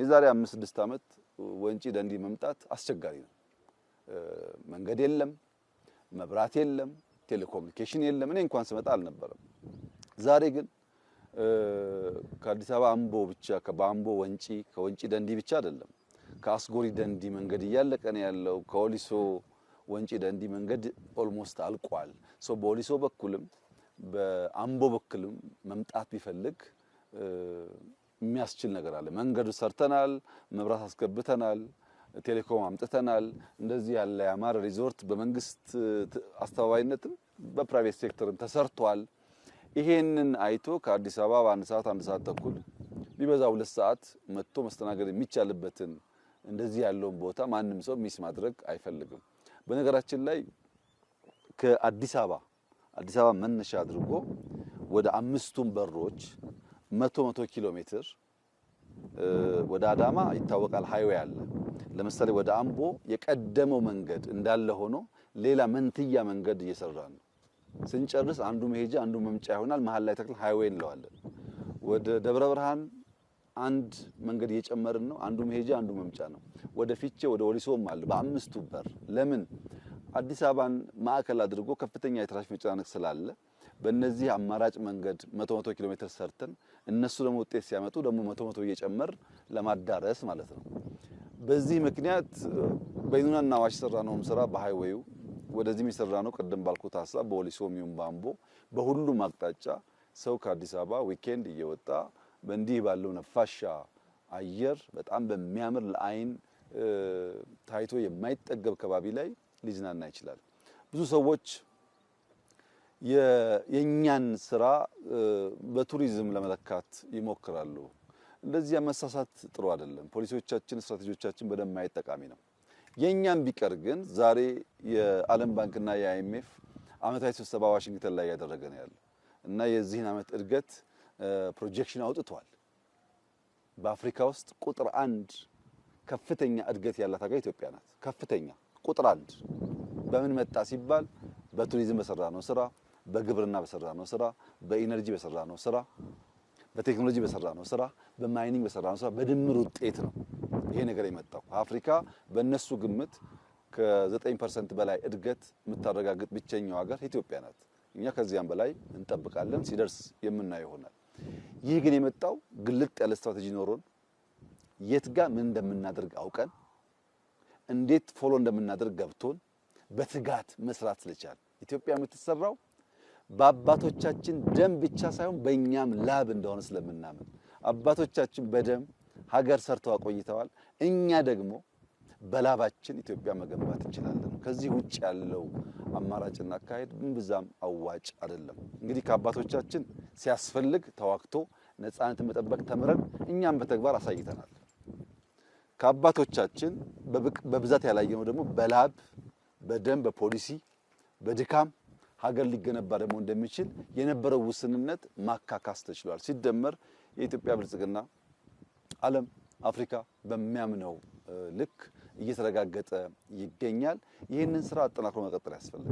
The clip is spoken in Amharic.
የዛሬ 5-6 ዓመት ወንጪ ደንዲ መምጣት አስቸጋሪ ነው። መንገድ የለም፣ መብራት የለም፣ ቴሌኮሙኒኬሽን የለም። እኔ እንኳን ስመጣ አልነበረም። ዛሬ ግን ከአዲስ አበባ አምቦ ብቻ ከአምቦ ወንጪ ከወንጪ ደንዲ ብቻ አይደለም ከአስጎሪ ደንዲ መንገድ እያለቀ ነው ያለው። ከወሊሶ ወንጪ ደንዲ መንገድ ኦልሞስት አልቋል። በወሊሶ በኩልም በአምቦ በኩልም መምጣት ቢፈልግ የሚያስችል ነገር አለ። መንገዱ ሰርተናል፣ መብራት አስገብተናል፣ ቴሌኮም አምጥተናል። እንደዚህ ያለ ያማረ ሪዞርት በመንግስት አስተባባሪነትም በፕራይቬት ሴክተርም ተሰርቷል። ይሄንን አይቶ ከአዲስ አበባ በአንድ ሰዓት 1 ሰዓት ተኩል ቢበዛ 2 ሰዓት መጥቶ መስተናገድ የሚቻልበትን እንደዚህ ያለውን ቦታ ማንም ሰው ሚስ ማድረግ አይፈልግም። በነገራችን ላይ ከአዲስ አበባ መነሻ አድርጎ ወደ 5ቱም በሮች 100 ኪሎ ሜትር ወደ አዳማ ይታወቃል ሃይዌይ አለ። ለምሳሌ ወደ አምቦ የቀደመው መንገድ እንዳለ ሆኖ ሌላ መንትያ መንገድ እየሰራ ነው። ስንጨርስ አንዱ መሄጃ አንዱ መምጫ ይሆናል። መሃል ላይ ተክል ሃይዌይ እንለዋለን። ወደ ደብረ ብርሃን አንድ መንገድ እየጨመርን ነው። አንዱ መሄጃ አንዱ መምጫ ነው። ወደ ፊቼ ወደ ወሊሶም አለ በ5ቱ በር። ለምን አዲስ አበባን ማዕከል አድርጎ ከፍተኛ የትራፊክ መጨናነቅ ስላለ በእነዚህ አማራጭ መንገድ 100 ኪሎ ሜትር ሰርተን እነሱ ደግሞ ውጤት ሲያመጡ ደግሞ 100 እየጨመር ለማዳረስ ማለት ነው። በዚህ ምክንያት በይኑናና አዋሽ ሰራነውም ስራ በሃይዌዩ ወደዚህ የሚሰራ ነው። ቀደም ባልኩት ሐሳብ በወሊሶም ይሁን በአምቦ በሁሉም አቅጣጫ ሰው ከአዲስ አበባ ዊኬንድ እየወጣ በእንዲህ ባለው ነፋሻ አየር በጣም በሚያምር ለአይን ታይቶ የማይጠገብ ከባቢ ላይ ሊዝናና ይችላል። ብዙ ሰዎች የኛን ስራ በቱሪዝም ለመለካት ይሞክራሉ። እንደዚህ መሳሳት ጥሩ አይደለም። ፖሊሲዎቻችን፣ ስትራቴጂዎቻችን በደንብ ማየት ጠቃሚ ነው። የኛም ቢቀር ግን ዛሬ የዓለም ባንክና የአይኤምኤፍ ዓመታዊ ስብሰባ ዋሽንግተን ላይ ያደረገ ነው ያለው እና የዚህን ዓመት እድገት ፕሮጀክሽን አውጥቷል። በአፍሪካ ውስጥ ቁጥር 1 ከፍተኛ እድገት ያላት ሀገር ኢትዮጵያ ናት። ከፍተኛ ቁጥር 1 በምን መጣ ሲባል በቱሪዝም በሰራነው ስራ፣ በግብርና በሰራነው ስራ፣ በኢነርጂ በሰራነው ስራ፣ በቴክኖሎጂ በሰራነው ስራ፣ በማይኒንግ በሰራነው ስራ በድምር ውጤት ነው ይሄ ነገር የመጣው። አፍሪካ በእነሱ ግምት ከ9% በላይ እድገት የምታረጋግጥ ብቸኛው ሀገር ኢትዮጵያ ናት። እኛ ከዚያም በላይ እንጠብቃለን፣ ሲደርስ የምናየው ይሆናል። ይህ ግን የመጣው ግልጥ ያለ ስትራቴጂ ኖሮን የት ጋር ምን እንደምናደርግ አውቀን እንዴት ፎሎ እንደምናደርግ ገብቶን በትጋት መስራት ስለቻል። ኢትዮጵያ የምትሰራው በአባቶቻችን ደም ብቻ ሳይሆን በእኛም ላብ እንደሆነ ስለምናምን አባቶቻችን በደም ሀገር ሰርተው አቆይተዋል። እኛ ደግሞ በላባችን ኢትዮጵያ መገንባት እንችላለን። ከዚህ ውጭ ያለው አማራጭና አካሄድ ብዛም አዋጭ አይደለም። እንግዲህ ከአባቶቻችን ሲያስፈልግ ተዋክቶ ነፃነትን መጠበቅ ተምረን እኛም በተግባር አሳይተናል። ከአባቶቻችን በብዛት ያላየነው ደግሞ በላብ በደም በፖሊሲ በድካም ሀገር ሊገነባ ደግሞ እንደሚችል የነበረው ውስንነት ማካካስ ተችሏል። ሲደመር የኢትዮጵያ ብልጽግና ዓለም አፍሪካ በሚያምነው ልክ እየተረጋገጠ ይገኛል። ይህንን ስራ አጠናክሮ መቀጠል ያስፈልጋል።